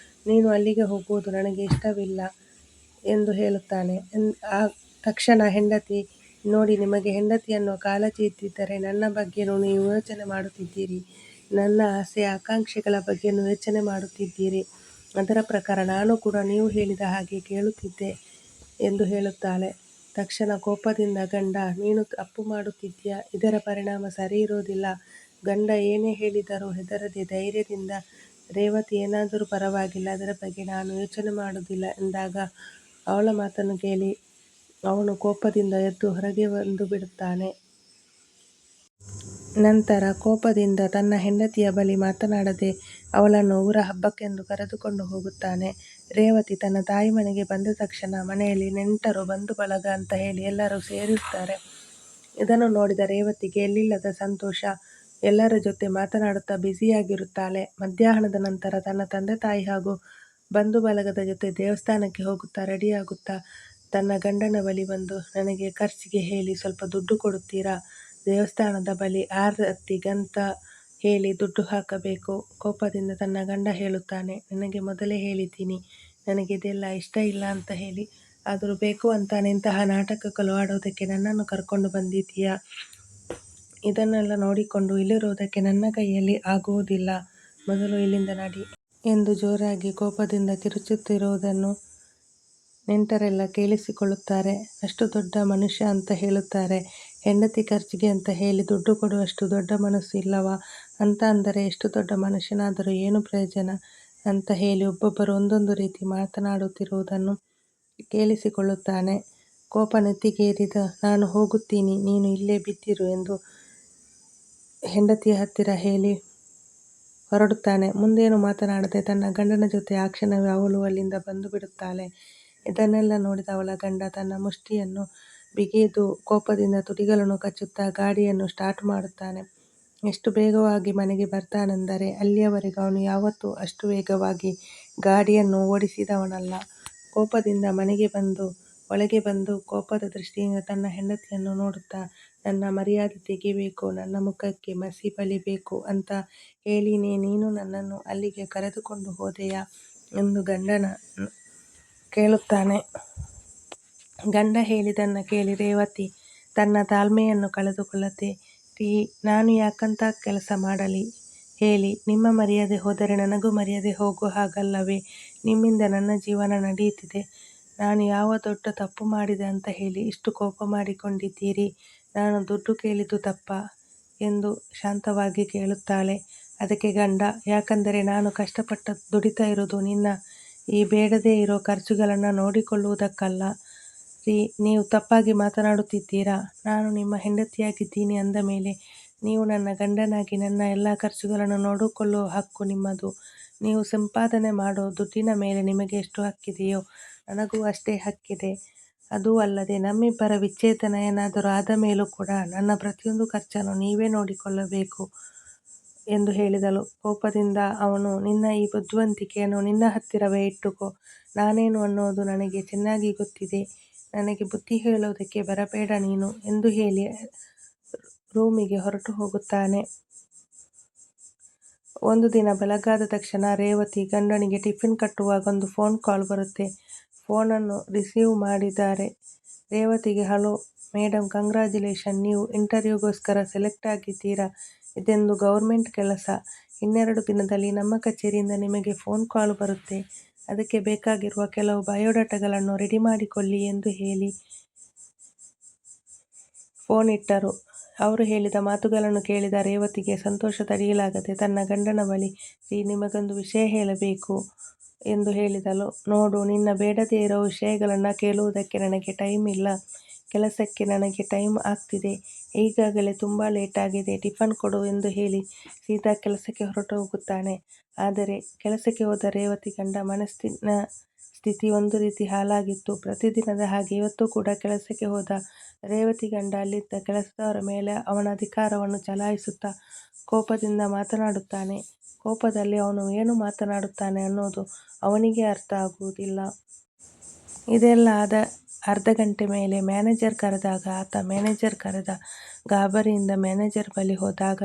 ನೀನು ಅಲ್ಲಿಗೆ ಹೋಗುವುದು ನನಗೆ ಇಷ್ಟವಿಲ್ಲ ಎಂದು ಹೇಳುತ್ತಾನೆ. ಆ ತಕ್ಷಣ ಹೆಂಡತಿ, ನೋಡಿ, ನಿಮಗೆ ಹೆಂಡತಿ ಅನ್ನೋ ಕಾಳಜಿ ಇದ್ದಿದ್ದರೆ ನನ್ನ ಬಗ್ಗೆನೂ ನೀವು ಯೋಚನೆ ಮಾಡುತ್ತಿದ್ದೀರಿ, ನನ್ನ ಆಸೆ ಆಕಾಂಕ್ಷೆಗಳ ಬಗ್ಗೆನೂ ಯೋಚನೆ ಮಾಡುತ್ತಿದ್ದೀರಿ. ಅದರ ಪ್ರಕಾರ ನಾನು ಕೂಡ ನೀವು ಹೇಳಿದ ಹಾಗೆ ಕೇಳುತ್ತಿದ್ದೆ ಎಂದು ಹೇಳುತ್ತಾಳೆ. ತಕ್ಷಣ ಕೋಪದಿಂದ ಗಂಡ, ನೀನು ತಪ್ಪು ಮಾಡುತ್ತಿದ್ದೀಯ, ಇದರ ಪರಿಣಾಮ ಸರಿ ಇರೋದಿಲ್ಲ. ಗಂಡ ಏನೇ ಹೇಳಿದರೂ ಹೆದರದೆ ಧೈರ್ಯದಿಂದ, ರೇವತಿ ಏನಾದರೂ ಪರವಾಗಿಲ್ಲ, ಅದರ ಬಗ್ಗೆ ನಾನು ಯೋಚನೆ ಮಾಡೋದಿಲ್ಲ ಎಂದಾಗ ಅವಳ ಮಾತನ್ನು ಕೇಳಿ ಅವನು ಕೋಪದಿಂದ ಎದ್ದು ಹೊರಗೆ ಬಂದು ಬಿಡುತ್ತಾನೆ. ನಂತರ ಕೋಪದಿಂದ ತನ್ನ ಹೆಂಡತಿಯ ಬಳಿ ಮಾತನಾಡದೆ ಅವಳನ್ನು ಊರ ಹಬ್ಬಕ್ಕೆಂದು ಕರೆದುಕೊಂಡು ಹೋಗುತ್ತಾನೆ. ರೇವತಿ ತನ್ನ ತಾಯಿ ಮನೆಗೆ ಬಂದ ತಕ್ಷಣ ಮನೆಯಲ್ಲಿ ನೆಂಟರು ಬಂಧು ಬಳಗ ಅಂತ ಹೇಳಿ ಎಲ್ಲರೂ ಸೇರಿರುತ್ತಾರೆ. ಇದನ್ನು ನೋಡಿದ ರೇವತಿಗೆ ಎಲ್ಲಿಲ್ಲದ ಸಂತೋಷ. ಎಲ್ಲರ ಜೊತೆ ಮಾತನಾಡುತ್ತಾ ಬ್ಯುಸಿಯಾಗಿರುತ್ತಾಳೆ. ಮಧ್ಯಾಹ್ನದ ನಂತರ ತನ್ನ ತಂದೆ ತಾಯಿ ಹಾಗೂ ಬಂಧು ಬಳಗದ ಜೊತೆ ದೇವಸ್ಥಾನಕ್ಕೆ ಹೋಗುತ್ತಾ ರೆಡಿಯಾಗುತ್ತಾ ತನ್ನ ಗಂಡನ ಬಳಿ ಬಂದು, ನನಗೆ ಖರ್ಚಿಗೆ ಹೇಳಿ ಸ್ವಲ್ಪ ದುಡ್ಡು ಕೊಡುತ್ತೀರಾ? ದೇವಸ್ಥಾನದ ಬಳಿ ಆರತಿಗಂತ ಹೇಳಿ ದುಡ್ಡು ಹಾಕಬೇಕು. ಕೋಪದಿಂದ ತನ್ನ ಗಂಡ ಹೇಳುತ್ತಾನೆ, ನಿನಗೆ ಮೊದಲೇ ಹೇಳಿದ್ದೀನಿ, ನನಗೆ ಇದೆಲ್ಲ ಇಷ್ಟ ಇಲ್ಲ ಅಂತ ಹೇಳಿ. ಆದರೂ ಬೇಕು ಅಂತಾನೆ ಇಂತಹ ನಾಟಕಗಳು ಆಡೋದಕ್ಕೆ ನನ್ನನ್ನು ಕರ್ಕೊಂಡು ಬಂದಿದ್ದೀಯಾ? ಇದನ್ನೆಲ್ಲ ನೋಡಿಕೊಂಡು ಇಲ್ಲಿರೋದಕ್ಕೆ ನನ್ನ ಕೈಯಲ್ಲಿ ಆಗುವುದಿಲ್ಲ. ಮೊದಲು ಇಲ್ಲಿಂದ ನಡಿ ಎಂದು ಜೋರಾಗಿ ಕೋಪದಿಂದ ಕಿರುಚುತ್ತಿರುವುದನ್ನು ನೆಂಟರೆಲ್ಲ ಕೇಳಿಸಿಕೊಳ್ಳುತ್ತಾರೆ. ಅಷ್ಟು ದೊಡ್ಡ ಮನುಷ್ಯ ಅಂತ ಹೇಳುತ್ತಾರೆ. ಹೆಂಡತಿ ಖರ್ಚಿಗೆ ಅಂತ ಹೇಳಿ ದುಡ್ಡು ಕೊಡುವಷ್ಟು ದೊಡ್ಡ ಮನಸ್ಸು ಇಲ್ಲವಾ ಅಂತ ಅಂದರೆ ಎಷ್ಟು ದೊಡ್ಡ ಮನುಷ್ಯನಾದರೂ ಏನು ಪ್ರಯೋಜನ ಅಂತ ಹೇಳಿ ಒಬ್ಬೊಬ್ಬರು ಒಂದೊಂದು ರೀತಿ ಮಾತನಾಡುತ್ತಿರುವುದನ್ನು ಕೇಳಿಸಿಕೊಳ್ಳುತ್ತಾನೆ. ಕೋಪ ನೆತ್ತಿಗೇರಿದ ನಾನು ಹೋಗುತ್ತೀನಿ, ನೀನು ಇಲ್ಲೇ ಬಿದ್ದಿರು ಎಂದು ಹೆಂಡತಿಯ ಹತ್ತಿರ ಹೇಳಿ ಹೊರಡುತ್ತಾನೆ. ಮುಂದೇನು ಮಾತನಾಡದೆ ತನ್ನ ಗಂಡನ ಜೊತೆ ಆ ಕ್ಷಣವೇ ಅವಳು ಅಲ್ಲಿಂದ ಬಂದು ಬಿಡುತ್ತಾಳೆ. ಇದನ್ನೆಲ್ಲ ನೋಡಿದ ಅವಳ ಗಂಡ ತನ್ನ ಮುಷ್ಟಿಯನ್ನು ಬಿಗಿದು ಕೋಪದಿಂದ ತುಟಿಗಳನ್ನು ಕಚ್ಚುತ್ತಾ ಗಾಡಿಯನ್ನು ಸ್ಟಾರ್ಟ್ ಮಾಡುತ್ತಾನೆ. ಎಷ್ಟು ಬೇಗವಾಗಿ ಮನೆಗೆ ಬರ್ತಾನೆಂದರೆ ಅಲ್ಲಿಯವರೆಗೂ ಅವನು ಯಾವತ್ತೂ ಅಷ್ಟು ವೇಗವಾಗಿ ಗಾಡಿಯನ್ನು ಓಡಿಸಿದವನಲ್ಲ. ಕೋಪದಿಂದ ಮನೆಗೆ ಒಳಗೆ ಬಂದು ಕೋಪದ ದೃಷ್ಟಿಯಿಂದ ತನ್ನ ಹೆಂಡತಿಯನ್ನು ನೋಡುತ್ತಾ ನನ್ನ ಮರ್ಯಾದೆ ತೆಗಿಬೇಕು, ನನ್ನ ಮುಖಕ್ಕೆ ಮಸಿ ಬಳಿಬೇಕು ಅಂತ ಹೇಳಿನೇ ನೀನು ನನ್ನನ್ನು ಅಲ್ಲಿಗೆ ಕರೆದುಕೊಂಡು ಹೋದೆಯಾ ಎಂದು ಗಂಡನ ಕೇಳುತ್ತಾನೆ. ಗಂಡ ಹೇಳಿದ್ದನ್ನು ಕೇಳಿ ರೇವತಿ ತನ್ನ ತಾಳ್ಮೆಯನ್ನು ಕಳೆದುಕೊಳ್ಳದೆ, ರೀ ನಾನು ಯಾಕಂತ ಕೆಲಸ ಮಾಡಲಿ ಹೇಳಿ, ನಿಮ್ಮ ಮರ್ಯಾದೆ ಹೋದರೆ ನನಗೂ ಮರ್ಯಾದೆ ಹೋಗೋ ಹಾಗಲ್ಲವೇ? ನಿಮ್ಮಿಂದ ನನ್ನ ಜೀವನ ನಡೆಯುತ್ತಿದೆ. ನಾನು ಯಾವ ದೊಡ್ಡ ತಪ್ಪು ಮಾಡಿದೆ ಅಂತ ಹೇಳಿ ಇಷ್ಟು ಕೋಪ ಮಾಡಿಕೊಂಡಿದ್ದೀರಿ? ನಾನು ದುಡ್ಡು ಕೇಳಿದ್ದು ತಪ್ಪಾ ಎಂದು ಶಾಂತವಾಗಿ ಕೇಳುತ್ತಾಳೆ. ಅದಕ್ಕೆ ಗಂಡ, ಯಾಕಂದರೆ ನಾನು ಕಷ್ಟಪಟ್ಟು ದುಡಿತಾ ಇರೋದು ನಿನ್ನ ಈ ಬೇಡದೇ ಇರೋ ಖರ್ಚುಗಳನ್ನು ನೋಡಿಕೊಳ್ಳುವುದಕ್ಕಲ್ಲ. ರೀ ನೀವು ತಪ್ಪಾಗಿ ಮಾತನಾಡುತ್ತಿದ್ದೀರಾ. ನಾನು ನಿಮ್ಮ ಹೆಂಡತಿಯಾಗಿದ್ದೀನಿ ಅಂದ ಮೇಲೆ ನೀವು ನನ್ನ ಗಂಡನಾಗಿ ನನ್ನ ಎಲ್ಲ ಖರ್ಚುಗಳನ್ನು ನೋಡಿಕೊಳ್ಳುವ ಹಕ್ಕು ನಿಮ್ಮದು. ನೀವು ಸಂಪಾದನೆ ಮಾಡೋ ದುಡ್ಡಿನ ಮೇಲೆ ನಿಮಗೆ ಎಷ್ಟು ಹಕ್ಕಿದೆಯೋ ನನಗೂ ಅಷ್ಟೇ ಹಕ್ಕಿದೆ. ಅದೂ ಅಲ್ಲದೆ ನಮ್ಮಿಬ್ಬರ ವಿಚ್ಛೇದನ ಏನಾದರೂ ಆದ ಮೇಲೂ ಕೂಡ ನನ್ನ ಪ್ರತಿಯೊಂದು ಖರ್ಚನ್ನು ನೀವೇ ನೋಡಿಕೊಳ್ಳಬೇಕು ಎಂದು ಹೇಳಿದಳು. ಕೋಪದಿಂದ ಅವನು, ನಿನ್ನ ಈ ಬುದ್ಧಿವಂತಿಕೆಯನ್ನು ನಿನ್ನ ಹತ್ತಿರವೇ ಇಟ್ಟುಕೋ. ನಾನೇನು ಅನ್ನೋದು ನನಗೆ ಚೆನ್ನಾಗಿ ಗೊತ್ತಿದೆ. ನನಗೆ ಬುದ್ಧಿ ಹೇಳೋದಕ್ಕೆ ಬರಬೇಡ ನೀನು ಎಂದು ಹೇಳಿ ರೂಮಿಗೆ ಹೊರಟು ಹೋಗುತ್ತಾನೆ. ಒಂದು ದಿನ ಬೆಳಗಾದ ತಕ್ಷಣ ರೇವತಿ ಗಂಡನಿಗೆ ಟಿಫಿನ್ ಕಟ್ಟುವಾಗ ಒಂದು ಫೋನ್ ಕಾಲ್ ಬರುತ್ತೆ. ಫೋನನ್ನು ರಿಸೀವ್ ಮಾಡಿದ್ದಾರೆ. ರೇವತಿಗೆ, ಹಲೋ ಮೇಡಮ್, ಕಂಗ್ರ್ಯಾಚುಲೇಷನ್, ನೀವು ಇಂಟರ್ವ್ಯೂಗೋಸ್ಕರ ಸೆಲೆಕ್ಟ್ ಆಗಿದ್ದೀರಾ. ಇದೊಂದು ಗೌರ್ಮೆಂಟ್ ಕೆಲಸ. ಇನ್ನೆರಡು ದಿನದಲ್ಲಿ ನಮ್ಮ ಕಚೇರಿಯಿಂದ ನಿಮಗೆ ಫೋನ್ ಕಾಲ್ ಬರುತ್ತೆ. ಅದಕ್ಕೆ ಬೇಕಾಗಿರುವ ಕೆಲವು ಬಯೋಡಾಟಾಗಳನ್ನು ರೆಡಿ ಮಾಡಿಕೊಳ್ಳಿ ಎಂದು ಹೇಳಿ ಫೋನ್ ಇಟ್ಟರು. ಅವರು ಹೇಳಿದ ಮಾತುಗಳನ್ನು ಕೇಳಿದ ರೇವತಿಗೆ ಸಂತೋಷ ತಡೆಯಲಾಗದೆ ತನ್ನ ಗಂಡನ ಬಳಿ, ರೀ ನಿಮಗೊಂದು ವಿಷಯ ಹೇಳಬೇಕು ಎಂದು ಹೇಳಿದಳು. ನೋಡು, ನಿನ್ನ ಬೇಡದೇ ಇರೋ ವಿಷಯಗಳನ್ನು ಕೇಳುವುದಕ್ಕೆ ನನಗೆ ಟೈಮ್ ಇಲ್ಲ. ಕೆಲಸಕ್ಕೆ ನನಗೆ ಟೈಮ್ ಆಗ್ತಿದೆ. ಈಗಾಗಲೇ ತುಂಬ ಲೇಟ್ ಆಗಿದೆ. ಟಿಫನ್ ಕೊಡು ಎಂದು ಹೇಳಿ ಸೀದಾ ಕೆಲಸಕ್ಕೆ ಹೊರಟು ಹೋಗುತ್ತಾನೆ. ಆದರೆ ಕೆಲಸಕ್ಕೆ ಹೋದ ರೇವತಿ ಗಂಡ ಮನಸ್ಸಿನ ಸ್ಥಿತಿ ಒಂದು ರೀತಿ ಹಾಳಾಗಿತ್ತು. ಪ್ರತಿದಿನದ ಹಾಗೆ ಇವತ್ತು ಕೂಡ ಕೆಲಸಕ್ಕೆ ಹೋದ ರೇವತಿ ಗಂಡ ಅಲ್ಲಿದ್ದ ಕೆಲಸದವರ ಮೇಲೆ ಅವನ ಅಧಿಕಾರವನ್ನು ಚಲಾಯಿಸುತ್ತಾ ಕೋಪದಿಂದ ಮಾತನಾಡುತ್ತಾನೆ. ಕೋಪದಲ್ಲಿ ಅವನು ಏನು ಮಾತನಾಡುತ್ತಾನೆ ಅನ್ನೋದು ಅವನಿಗೆ ಅರ್ಥ ಆಗುವುದಿಲ್ಲ. ಇದೆಲ್ಲ ಆದ ಅರ್ಧ ಗಂಟೆ ಮೇಲೆ ಮ್ಯಾನೇಜರ್ ಕರೆದಾಗ ಆತ ಮ್ಯಾನೇಜರ್ ಕರೆದ ಗಾಬರಿಯಿಂದ ಮ್ಯಾನೇಜರ್ ಬಳಿ ಹೋದಾಗ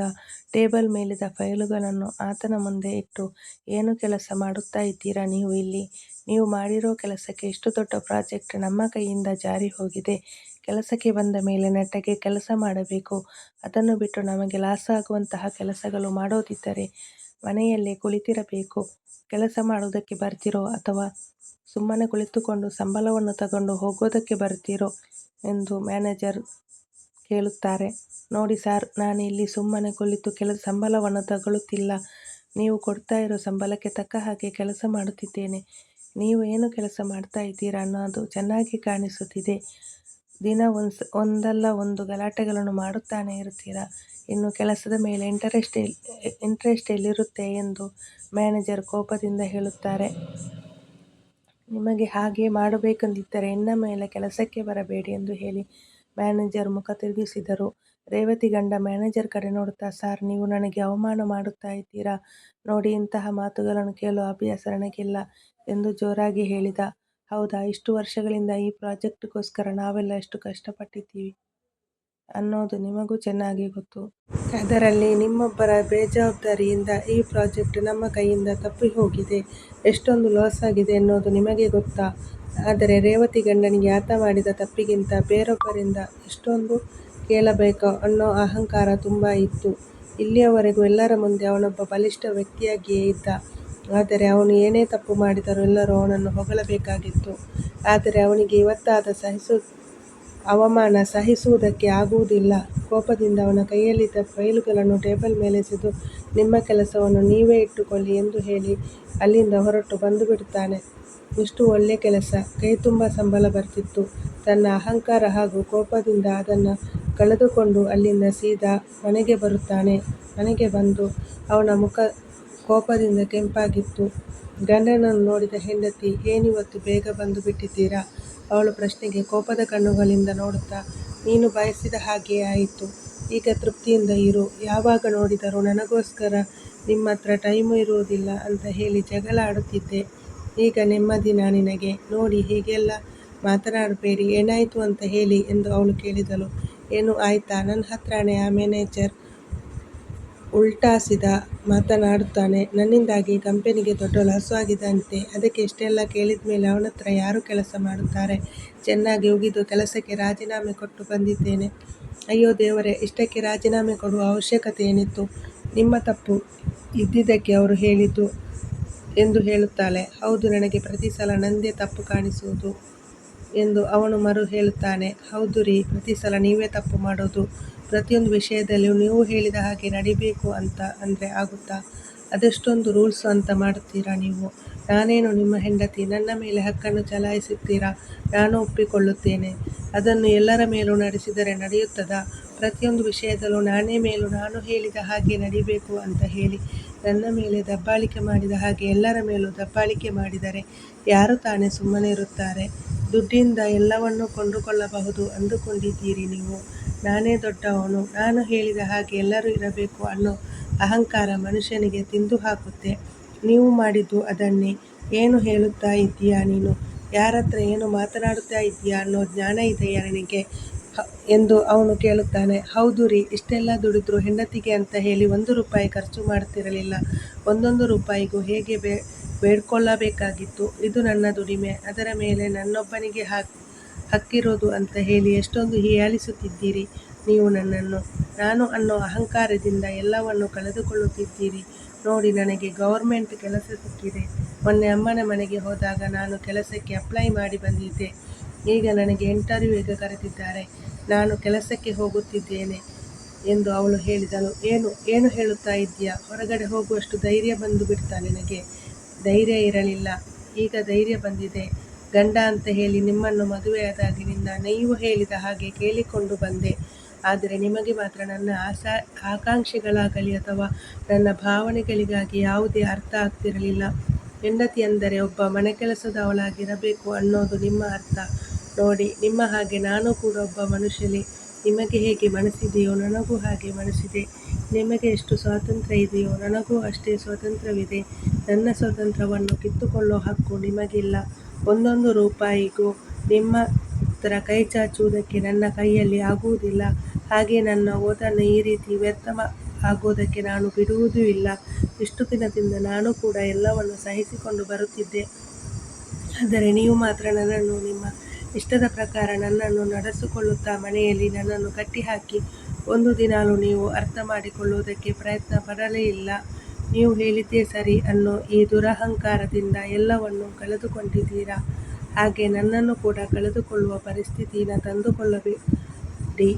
ಟೇಬಲ್ ಮೇಲಿದ್ದ ಫೈಲುಗಳನ್ನು ಆತನ ಮುಂದೆ ಇಟ್ಟು, ಏನು ಕೆಲಸ ಮಾಡುತ್ತಾ ಇದ್ದೀರಾ ನೀವು ಇಲ್ಲಿ? ನೀವು ಮಾಡಿರೋ ಕೆಲಸಕ್ಕೆ ಇಷ್ಟು ದೊಡ್ಡ ಪ್ರಾಜೆಕ್ಟ್ ನಮ್ಮ ಕೈಯಿಂದ ಜಾರಿ ಹೋಗಿದೆ. ಕೆಲಸಕ್ಕೆ ಬಂದ ಮೇಲೆ ನೆಟ್ಟಗೆ ಕೆಲಸ ಮಾಡಬೇಕು. ಅದನ್ನು ಬಿಟ್ಟು ನಮಗೆ ಲಾಸ್ ಆಗುವಂತಹ ಕೆಲಸಗಳು ಮಾಡೋದಿದ್ದರೆ ಮನೆಯಲ್ಲೇ ಕುಳಿತಿರಬೇಕು. ಕೆಲಸ ಮಾಡೋದಕ್ಕೆ ಬರ್ತಿರೋ ಅಥವಾ ಸುಮ್ಮನೆ ಕುಳಿತುಕೊಂಡು ಸಂಬಳವನ್ನು ತಗೊಂಡು ಹೋಗೋದಕ್ಕೆ ಬರ್ತಿರೋ ಎಂದು ಮ್ಯಾನೇಜರ್ ಕೇಳುತ್ತಾರೆ. ನೋಡಿ ಸಾರ್, ನಾನು ಇಲ್ಲಿ ಸುಮ್ಮನೆ ಕುಳಿತು ಸಂಬಳವನ್ನು ತಗೊಳ್ಳುತ್ತಿಲ್ಲ. ನೀವು ಕೊಡ್ತಾ ಇರೋ ಸಂಬಳಕ್ಕೆ ತಕ್ಕ ಹಾಗೆ ಕೆಲಸ ಮಾಡುತ್ತಿದ್ದೇನೆ. ನೀವು ಏನು ಕೆಲಸ ಮಾಡ್ತಾ ಇದ್ದೀರಾ ಅನ್ನೋದು ಚೆನ್ನಾಗಿ ಕಾಣಿಸುತ್ತಿದೆ. ದಿನ ಒಂದಲ್ಲ ಒಂದು ಗಲಾಟೆಗಳನ್ನು ಮಾಡುತ್ತಾನೆ ಇರ್ತೀರಾ. ಇನ್ನು ಕೆಲಸದ ಮೇಲೆ ಇಂಟ್ರೆಸ್ಟ್ ಎಲ್ಲಿರುತ್ತೆ ಎಂದು ಮ್ಯಾನೇಜರ್ ಕೋಪದಿಂದ ಹೇಳುತ್ತಾರೆ. ನಿಮಗೆ ಹಾಗೆ ಮಾಡಬೇಕೆಂದಿದ್ದರೆ ಇನ್ನು ಮೇಲೆ ಕೆಲಸಕ್ಕೆ ಬರಬೇಡಿ ಎಂದು ಹೇಳಿ ಮ್ಯಾನೇಜರ್ ಮುಖ ತಿರುಗಿಸಿದರು. ರೇವತಿ ಗಂಡ ಮ್ಯಾನೇಜರ್ ಕಡೆ ನೋಡುತ್ತಾ, ಸಾರ್, ನೀವು ನನಗೆ ಅವಮಾನ ಮಾಡುತ್ತಾ ಇದ್ದೀರಾ. ನೋಡಿ, ಇಂತಹ ಮಾತುಗಳನ್ನು ಕೇಳುವ ಅಭ್ಯಾಸ ನನಗಿಲ್ಲ ಎಂದು ಜೋರಾಗಿ ಹೇಳಿದ. ಹೌದಾ, ಇಷ್ಟು ವರ್ಷಗಳಿಂದ ಈ ಪ್ರಾಜೆಕ್ಟ್ಗೋಸ್ಕರ ನಾವೆಲ್ಲ ಎಷ್ಟು ಕಷ್ಟಪಟ್ಟಿದ್ದೀವಿ. ಅನ್ನೋದು ನಿಮಗೂ ಚೆನ್ನಾಗಿ ಗೊತ್ತು. ಅದರಲ್ಲಿ ನಿಮ್ಮೊಬ್ಬರ ಬೇಜವಾಬ್ದಾರಿಯಿಂದ ಈ ಪ್ರಾಜೆಕ್ಟ್ ನಮ್ಮ ಕೈಯಿಂದ ತಪ್ಪಿ ಹೋಗಿದೆ. ಎಷ್ಟೊಂದು ಲಾಸ್ ಆಗಿದೆ ಎನ್ನುವುದು ನಿಮಗೆ ಗೊತ್ತಾ? ಆದರೆ ರೇವತಿ ಗಂಡನಿಗೆ ಆತ ಮಾಡಿದ ತಪ್ಪಿಗಿಂತ ಬೇರೊಬ್ಬರಿಂದ ಇಷ್ಟೊಂದು ಕೇಳಬೇಕೋ ಅನ್ನೋ ಅಹಂಕಾರ ತುಂಬ ಇತ್ತು. ಇಲ್ಲಿಯವರೆಗೂ ಎಲ್ಲರ ಮುಂದೆ ಅವನೊಬ್ಬ ಬಲಿಷ್ಠ ವ್ಯಕ್ತಿಯಾಗಿಯೇ ಇದ್ದ. ಆದರೆ ಅವನು ಏನೇ ತಪ್ಪು ಮಾಡಿದರೂ ಎಲ್ಲರೂ ಅವನನ್ನು ಹೊಗಳಬೇಕಾಗಿತ್ತು. ಆದರೆ ಅವನಿಗೆ ಇವತ್ತಾದ ಅವಮಾನ ಸಹಿಸುವುದಕ್ಕೆ ಆಗುವುದಿಲ್ಲ. ಕೋಪದಿಂದ ಅವನ ಕೈಯಲ್ಲಿದ್ದ ಫೈಲುಗಳನ್ನು ಟೇಬಲ್ ಮೇಲೆಸೆದು, ನಿಮ್ಮ ಕೆಲಸವನ್ನು ನೀವೇ ಇಟ್ಟುಕೊಳ್ಳಿ ಎಂದು ಹೇಳಿ ಅಲ್ಲಿಂದ ಹೊರಟು ಬಂದುಬಿಡುತ್ತಾನೆ. ಇಷ್ಟು ಒಳ್ಳೆ ಕೆಲಸ, ಕೈತುಂಬ ಸಂಬಳ ಬರ್ತಿತ್ತು. ತನ್ನ ಅಹಂಕಾರ ಹಾಗೂ ಕೋಪದಿಂದ ಅದನ್ನು ಕಳೆದುಕೊಂಡು ಅಲ್ಲಿಂದ ಸೀದಾ ಮನೆಗೆ ಬರುತ್ತಾನೆ. ಮನೆಗೆ ಬಂದು ಅವನ ಮುಖ ಕೋಪದಿಂದ ಕೆಂಪಾಗಿತ್ತು. ಗಂಡನನ್ನು ನೋಡಿದ ಹೆಂಡತಿ, ಏನಿವತ್ತು ಬೇಗ ಬಂದು ಬಿಟ್ಟಿದ್ದೀರಾ? ಅವಳ ಪ್ರಶ್ನೆಗೆ ಕೋಪದ ಕಣ್ಣುಗಳಿಂದ ನೋಡುತ್ತಾ, ನೀನು ಬಯಸಿದ ಹಾಗೆಯೇ ಆಯಿತು. ಈಗ ತೃಪ್ತಿಯಿಂದ ಇರು. ಯಾವಾಗ ನೋಡಿದರೂ ನನಗೋಸ್ಕರ ನಿಮ್ಮತ್ರ ಟೈಮು ಇರುವುದಿಲ್ಲ ಅಂತ ಹೇಳಿ ಜಗಳ ಆಡುತ್ತಿದ್ದೆ. ಈಗ ನೆಮ್ಮದಿನಾ ನಿನಗೆ? ನೋಡಿ, ಹೀಗೆಲ್ಲ ಮಾತನಾಡಬೇಡಿ. ಏನಾಯಿತು ಅಂತ ಹೇಳಿ ಎಂದು ಅವಳು ಕೇಳಿದಳು. ಏನು ಆಯ್ತಾ? ನನ್ನ ಹತ್ರನೇ ಆ ಮ್ಯಾನೇಜರ್ ಉಲ್ಟಾಸೀದಾ ಮಾತನಾಡುತ್ತಾನೆ. ನನ್ನಿಂದಾಗಿ ಕಂಪನಿಗೆ ದೊಡ್ಡ ಲಾಸು ಆಗಿದೆಯಂತೆ. ಅದಕ್ಕೆ ಇಷ್ಟೆಲ್ಲ ಕೇಳಿದ್ಮೇಲೆ ಅವನತ್ರ ಯಾರು ಕೆಲಸ ಮಾಡುತ್ತಾರೆ? ಚೆನ್ನಾಗಿ ಉಗಿದು ಕೆಲಸಕ್ಕೆ ರಾಜೀನಾಮೆ ಕೊಟ್ಟು ಬಂದಿದ್ದೇನೆ. ಅಯ್ಯೋ ದೇವರೇ, ಇಷ್ಟಕ್ಕೆ ರಾಜೀನಾಮೆ ಕೊಡುವ ಅವಶ್ಯಕತೆ ಏನಿತ್ತು? ನಿಮ್ಮ ತಪ್ಪು ಇದ್ದಿದ್ದಕ್ಕೆ ಅವರು ಹೇಳಿದ್ದು ಎಂದು ಹೇಳುತ್ತಾಳೆ. ಹೌದು, ನನಗೆ ಪ್ರತಿ ಸಲ ನಂದೇ ತಪ್ಪು ಕಾಣಿಸುವುದು ಎಂದು ಅವನು ಮರು ಹೇಳುತ್ತಾನೆ. ಹೌದು ರೀ, ಪ್ರತಿ ಸಲ ನೀವೇ ತಪ್ಪು ಮಾಡೋದು. ಪ್ರತಿಯೊಂದು ವಿಷಯದಲ್ಲಿಯೂ ನೀವು ಹೇಳಿದ ಹಾಗೆ ನಡಿಬೇಕು ಅಂತ ಅಂದರೆ ಆಗುತ್ತಾ? ಅದೆಷ್ಟೊಂದು ರೂಲ್ಸು ಅಂತ ಮಾಡುತ್ತೀರಾ ನೀವು. ನಾನೇನು ನಿಮ್ಮ ಹೆಂಡತಿ? ನನ್ನ ಮೇಲೆ ಹಕ್ಕನ್ನು ಚಲಾಯಿಸುತ್ತೀರಾ? ನಾನು ಒಪ್ಪಿಕೊಳ್ಳುತ್ತೇನೆ. ಅದನ್ನು ಎಲ್ಲರ ಮೇಲೂ ನಡೆಸಿದರೆ ನಡೆಯುತ್ತದಾ? ಪ್ರತಿಯೊಂದು ವಿಷಯದಲ್ಲೂ ನಾನು ಹೇಳಿದ ಹಾಗೆ ನಡಿಬೇಕು ಅಂತ ಹೇಳಿ ನನ್ನ ಮೇಲೆ ದಬ್ಬಾಳಿಕೆ ಮಾಡಿದ ಹಾಗೆ ಎಲ್ಲರ ಮೇಲೂ ದಬ್ಬಾಳಿಕೆ ಮಾಡಿದರೆ ಯಾರು ತಾನೇ ಸುಮ್ಮನೆ ಇರುತ್ತಾರೆ? ದುಡ್ಡಿಂದ ಎಲ್ಲವನ್ನೂ ಕೊಂಡುಕೊಳ್ಳಬಹುದು ಅಂದುಕೊಂಡಿದ್ದೀರಿ ನೀವು. ನಾನೇ ದೊಡ್ಡವನು, ನಾನು ಹೇಳಿದ ಹಾಗೆ ಎಲ್ಲರೂ ಇರಬೇಕು ಅನ್ನೋ ಅಹಂಕಾರ ಮನುಷ್ಯನಿಗೆ ತಿಂದು ಹಾಕುತ್ತೆ. ನೀವು ಮಾಡಿದ್ದು ಅದನ್ನೇ. ಏನು ಹೇಳುತ್ತಾ ಇದ್ದೀಯಾ ನೀನು? ಯಾರತ್ರ ಏನು ಮಾತನಾಡುತ್ತಾ ಇದ್ದೀಯಾ ಅನ್ನೋ ಜ್ಞಾನ ಇದೆಯಾ ನಿನಗೆ ಎಂದು ಅವನು ಕೇಳುತ್ತಾನೆ. ಹೌದು ರೀ, ಇಷ್ಟೆಲ್ಲ ದುಡಿದ್ರೂ ಹೆಂಡತಿಗೆ ಅಂತ ಹೇಳಿ 1 ರೂಪಾಯಿ ಖರ್ಚು ಮಾಡುತ್ತಿರಲಿಲ್ಲ. ಒಂದೊಂದು ರೂಪಾಯಿಗೂ ಹೇಗೆ ಬೇಡ್ಕೊಳ್ಳಬೇಕಾಗಿತ್ತು. ಇದು ನನ್ನ ದುಡಿಮೆ, ಅದರ ಮೇಲೆ ನನ್ನೊಬ್ಬನಿಗೆ ಹಕ್ಕಿರೋದು ಅಂತ ಹೇಳಿ ಎಷ್ಟೊಂದು ಹೀಯಾಳಿಸುತ್ತಿದ್ದೀರಿ ನೀವು ನನ್ನನ್ನು. ನಾನು ಅನ್ನೋ ಅಹಂಕಾರದಿಂದ ಎಲ್ಲವನ್ನೂ ಕಳೆದುಕೊಳ್ಳುತ್ತಿದ್ದೀರಿ. ನೋಡಿ, ನನಗೆ ಗವರ್ಮೆಂಟ್ ಕೆಲಸ ಸಿಕ್ಕಿದೆ. ಮೊನ್ನೆ ಅಮ್ಮನ ಮನೆಗೆ ಹೋದಾಗ ನಾನು ಕೆಲಸಕ್ಕೆ ಅಪ್ಲೈ ಮಾಡಿ ಬಂದಿದ್ದೆ. ಈಗ ನನಗೆ ಇಂಟರ್ವ್ಯೂಗೆ ಕರೆದಿದ್ದಾರೆ. ನಾನು ಕೆಲಸಕ್ಕೆ ಹೋಗುತ್ತಿದ್ದೇನೆ ಎಂದು ಅವಳು ಹೇಳಿದಳು. ಏನು ಹೇಳುತ್ತಾ ಇದ್ದೀಯಾ? ಹೊರಗಡೆ ಹೋಗುವಷ್ಟು ಧೈರ್ಯ ಬಂದು ಬಿಡ್ತಾ ನಿನಗೆ? ಧೈರ್ಯ ಇರಲಿಲ್ಲ, ಈಗ ಧೈರ್ಯ ಬಂದಿದೆ. ಗಂಡ ಅಂತ ಹೇಳಿ ನಿಮ್ಮನ್ನು ಮದುವೆಯಾದಾಗಿನಿಂದ ನೀವು ಹೇಳಿದ ಹಾಗೆ ಕೇಳಿಕೊಂಡು ಬಂದೆ. ಆದರೆ ನಿಮಗೆ ಮಾತ್ರ ನನ್ನ ಆಕಾಂಕ್ಷೆಗಳಾಗಲಿ ಅಥವಾ ನನ್ನ ಭಾವನೆಗಳಿಗಾಗಿ ಯಾವುದೇ ಅರ್ಥ ಆಗ್ತಿರಲಿಲ್ಲ. ಹೆಂಡತಿ ಅಂದರೆ ಒಬ್ಬ ಮನೆಕೆಲಸದವಳಾಗಿರಬೇಕು ಅನ್ನೋದು ನಿಮ್ಮ ಅರ್ಥ. ನೋಡಿ, ನಿಮ್ಮ ಹಾಗೆ ನಾನು ಕೂಡ ಒಬ್ಬ ಮನುಷ್ಯಳೇ. ನಿಮಗೆ ಹೇಗೆ ಮನಸ್ಸಿದೆಯೋ ನನಗೂ ಹಾಗೆ ಮನಸ್ಸಿದೆ. ನಿಮಗೆ ಎಷ್ಟು ಸ್ವಾತಂತ್ರ್ಯ ಇದೆಯೋ ನನಗೂ ಅಷ್ಟೇ ಸ್ವಾತಂತ್ರ್ಯವಿದೆ. ನನ್ನ ಸ್ವಾತಂತ್ರ್ಯವನ್ನು ಕಿತ್ತುಕೊಳ್ಳೋ ಹಕ್ಕು ನಿಮಗಿಲ್ಲ. ಒಂದೊಂದು ರೂಪಾಯಿಗೂ ನಿಮ್ಮ ಹತ್ರ ಕೈ ಚಾಚುವುದಕ್ಕೆ ನನ್ನ ಕೈಯಲ್ಲಿ ಆಗುವುದಿಲ್ಲ. ಹಾಗೆ ನನ್ನ ಓದನ್ನು ಈ ರೀತಿ ವ್ಯರ್ಥ ಆಗೋದಕ್ಕೆ ನಾನು ಬಿಡುವುದೂ ಇಲ್ಲ. ಇಷ್ಟು ದಿನದಿಂದ ನಾನು ಕೂಡ ಎಲ್ಲವನ್ನು ಸಹಿಸಿಕೊಂಡು ಬರುತ್ತಿದ್ದೆ. ಆದರೆ ನೀವು ಮಾತ್ರ ನನ್ನನ್ನು ನಿಮ್ಮ ಇಷ್ಟದ ಪ್ರಕಾರ ನನ್ನನ್ನು ನಡೆಸಿಕೊಳ್ಳುತ್ತಾ ಮನೆಯಲ್ಲಿ ನನ್ನನ್ನು ಕಟ್ಟಿಹಾಕಿ ಒಂದು ದಿನಾಲೂ ನೀವು ಅರ್ಥ ಮಾಡಿಕೊಳ್ಳುವುದಕ್ಕೆ ಪ್ರಯತ್ನ ಪಡಲೇ ಇಲ್ಲ. ನೀವು ಹೇಳಿದ್ದೇ ಸರಿ ಅನ್ನೋ ಈ ದುರಹಂಕಾರದಿಂದ ಎಲ್ಲವನ್ನೂ ಕಳೆದುಕೊಂಡಿದ್ದೀರಾ. ಹಾಗೆ ನನ್ನನ್ನು ಕೂಡ ಕಳೆದುಕೊಳ್ಳುವ ಪರಿಸ್ಥಿತಿನ ತಂದುಕೊಳ್ಳಬೇಡಿ.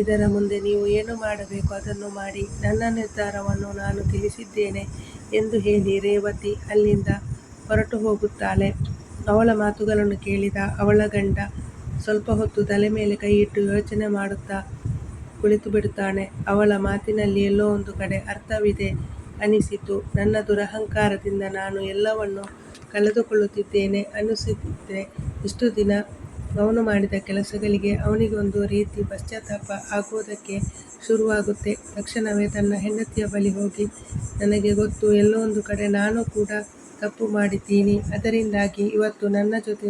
ಇದರ ಮುಂದೆ ನೀವು ಏನು ಮಾಡಬೇಕು ಅದನ್ನು ಮಾಡಿ. ನನ್ನ ನಿರ್ಧಾರವನ್ನು ನಾನು ತಿಳಿಸಿದ್ದೇನೆ ಎಂದು ಹೇಳಿ ರೇವತಿ ಅಲ್ಲಿಂದ ಹೊರಟು ಹೋಗುತ್ತಾಳೆ. ಅವಳ ಮಾತುಗಳನ್ನು ಕೇಳಿದ ಅವಳ ಗಂಡ ಸ್ವಲ್ಪ ಹೊತ್ತು ತಲೆ ಮೇಲೆ ಕೈಯಿಟ್ಟು ಯೋಚನೆ ಮಾಡುತ್ತಾ ಕುಳಿತು ಬಿಡುತ್ತಾನೆ. ಅವಳ ಮಾತಿನಲ್ಲಿ ಎಲ್ಲೋ ಒಂದು ಕಡೆ ಅರ್ಥವಿದೆ ಅನಿಸಿತು. ನನ್ನ ದುರಹಂಕಾರದಿಂದ ನಾನು ಎಲ್ಲವನ್ನೂ ಕಳೆದುಕೊಳ್ಳುತ್ತಿದ್ದೇನೆ ಅನಿಸುತ್ತಿದೆ. ಇಷ್ಟು ದಿನ ಅವನು ಮಾಡಿದ ಕೆಲಸಗಳಿಗೆ ಅವನಿಗೊಂದು ರೀತಿ ಪಶ್ಚಾತ್ತಾಪ ಆಗೋದಕ್ಕೆ ಶುರುವಾಗುತ್ತೆ. ತಕ್ಷಣವೇ ತನ್ನ ಹೆಂಡತಿಯ ಬಳಿ ಹೋಗಿ, ನನಗೆ ಗೊತ್ತು, ಎಲ್ಲೋ ಒಂದು ಕಡೆ ನಾನು ಕೂಡ ತಪ್ಪು ಮಾಡಿದ್ದೀನಿ. ಅದರಿಂದಾಗಿ ಇವತ್ತು ನನ್ನ ಜೊತೆ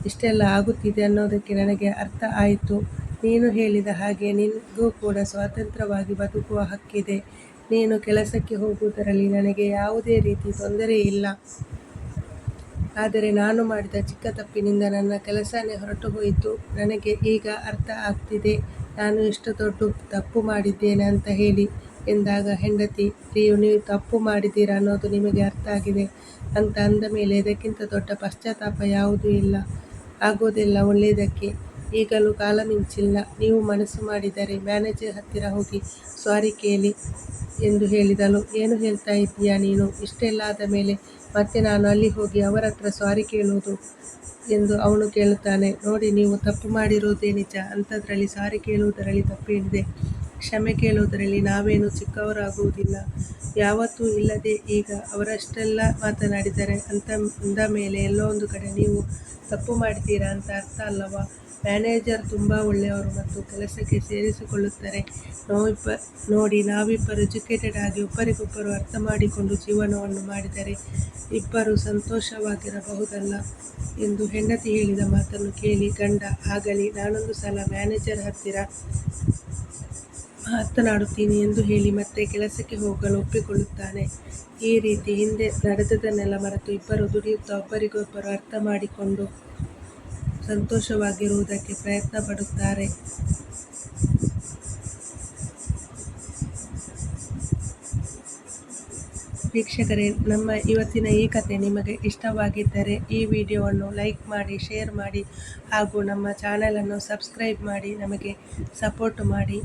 ಇಷ್ಟೆಲ್ಲ ಆಗುತ್ತಿದೆ ಅನ್ನೋದಕ್ಕೆ ನನಗೆ ಅರ್ಥ ಆಯಿತು. ನೀನು ಹೇಳಿದ ಹಾಗೆ ನಿನಗೂ ಕೂಡ ಸ್ವತಂತ್ರವಾಗಿ ಬದುಕುವ ಹಕ್ಕಿದೆ. ನೀನು ಕೆಲಸಕ್ಕೆ ಹೋಗುವುದರಲ್ಲಿ ನನಗೆ ಯಾವುದೇ ರೀತಿ ತೊಂದರೆ ಇಲ್ಲ. ಆದರೆ ನಾನು ಮಾಡಿದ ಚಿಕ್ಕ ತಪ್ಪಿನಿಂದ ನನ್ನ ಕೆಲಸನೇ ಹೊರಟು ಹೋಯಿತು. ನನಗೆ ಈಗ ಅರ್ಥ ಆಗ್ತಿದೆ ನಾನು ಎಷ್ಟು ದೊಡ್ಡ ತಪ್ಪು ಮಾಡಿದ್ದೇನೆ ಅಂತ ಹೇಳಿ ಎಂದಾಗ ಹೆಂಡತಿ, ಪ್ರಿಯು, ನೀವು ತಪ್ಪು ಮಾಡಿದ್ದೀರಾ ಅನ್ನೋದು ನಿಮಗೆ ಅರ್ಥ ಆಗಿದೆ ಅಂತ ಅಂದ ಮೇಲೆ ಇದಕ್ಕಿಂತ ದೊಡ್ಡ ಪಶ್ಚಾತ್ತಾಪ ಯಾವುದೂ ಇಲ್ಲ. ಆಗೋದೆಲ್ಲ ಒಳ್ಳೆಯದಕ್ಕೆ. ಈಗಲೂ ಕಾಲ ಮಿಂಚಿಲ್ಲ. ನೀವು ಮನಸ್ಸು ಮಾಡಿದರೆ ಮ್ಯಾನೇಜರ್ ಹತ್ತಿರ ಹೋಗಿ ಸಾರಿ ಕೇಳಿ ಎಂದು ಹೇಳಿದಳು. ಏನು ಹೇಳ್ತಾ ಇದ್ದೀಯಾ ನೀನು? ಇಷ್ಟೆಲ್ಲ ಆದ ಮೇಲೆ ಮತ್ತೆ ನಾನು ಅಲ್ಲಿ ಹೋಗಿ ಅವರ ಹತ್ರ ಸಾರಿ ಕೇಳೋದು ಎಂದು ಅವನು ಕೇಳುತ್ತಾನೆ. ನೋಡಿ, ನೀವು ತಪ್ಪು ಮಾಡಿರೋದೇ ನಿಜ. ಅಂಥದ್ರಲ್ಲಿ ಸಾರಿ ಕೇಳುವುದರಲ್ಲಿ ತಪ್ಪೇನಿದೆ? ಕ್ಷಮೆ ಕೇಳೋದರಲ್ಲಿ ನಾವೇನು ಚಿಕ್ಕವರಾಗುವುದಿಲ್ಲ. ಯಾವತ್ತೂ ಇಲ್ಲದೆ ಈಗ ಅವರಷ್ಟೆಲ್ಲ ಮಾತನಾಡಿದರೆ ಅಂದ ಮೇಲೆ ಎಲ್ಲೋ ಒಂದು ಕಡೆ ನೀವು ತಪ್ಪು ಮಾಡಿದ್ದೀರಾ ಅಂತ ಅರ್ಥ ಅಲ್ಲವಾ? ಮ್ಯಾನೇಜರ್ ತುಂಬ ಒಳ್ಳೆಯವರು ಮತ್ತು ಕೆಲಸಕ್ಕೆ ಸೇರಿಸಿಕೊಳ್ಳುತ್ತಾರೆ. ನೋಡಿ, ನಾವಿಬ್ಬರು ಎಜುಕೇಟೆಡ್ ಆಗಿ ಒಬ್ಬರಿಗೊಬ್ಬರು ಅರ್ಥ ಮಾಡಿಕೊಂಡು ಜೀವನವನ್ನು ಮಾಡಿದರೆ ಇಬ್ಬರು ಸಂತೋಷವಾಗಿರಬಹುದಲ್ಲ ಎಂದು ಹೆಂಡತಿ ಹೇಳಿದ ಮಾತನ್ನು ಕೇಳಿ ಗಂಡ, ಆಗಲಿ, ನಾನೊಂದು ಸಲ ಮ್ಯಾನೇಜರ್ ಹತ್ತಿರ ಮಾತನಾಡುತ್ತೀನಿ ಎಂದು ಹೇಳಿ ಮತ್ತೆ ಕೆಲಸಕ್ಕೆ ಹೋಗಲು ಒಪ್ಪಿಕೊಳ್ಳುತ್ತಾನೆ. ಈ ರೀತಿ ಹಿಂದೆ ನಡೆದದ್ದನ್ನೆಲ್ಲ ಮರೆತು ಇಬ್ಬರು ದುಡಿಯುತ್ತಾ ಒಬ್ಬರಿಗೊಬ್ಬರು ಅರ್ಥ ಮಾಡಿಕೊಂಡು ಸಂತೋಷವಾಗಿರುವುದಕ್ಕೆ ಪ್ರಯತ್ನ ಪಡುತ್ತಾರೆ. ವೀಕ್ಷಕರೇ, ನಮ್ಮ ಇವತ್ತಿನ ಈ ಕಥೆ ನಿಮಗೆ ಇಷ್ಟವಾಗಿದ್ದರೆ ಈ ವಿಡಿಯೋವನ್ನು ಲೈಕ್ ಮಾಡಿ, ಶೇರ್ ಮಾಡಿ ಹಾಗೂ ನಮ್ಮ ಚಾನಲನ್ನು ಸಬ್ಸ್ಕ್ರೈಬ್ ಮಾಡಿ ನಮಗೆ ಸಪೋರ್ಟ್ ಮಾಡಿ.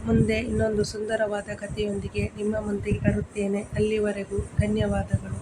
ಮುಂದೆ ಇನ್ನೊಂದು ಸುಂದರವಾದ ಕಥೆಯೊಂದಿಗೆ ನಿಮ್ಮ ಮುಂದೆ ಬರುತ್ತೇನೆ. ಅಲ್ಲಿವರೆಗೂ ಧನ್ಯವಾದಗಳು.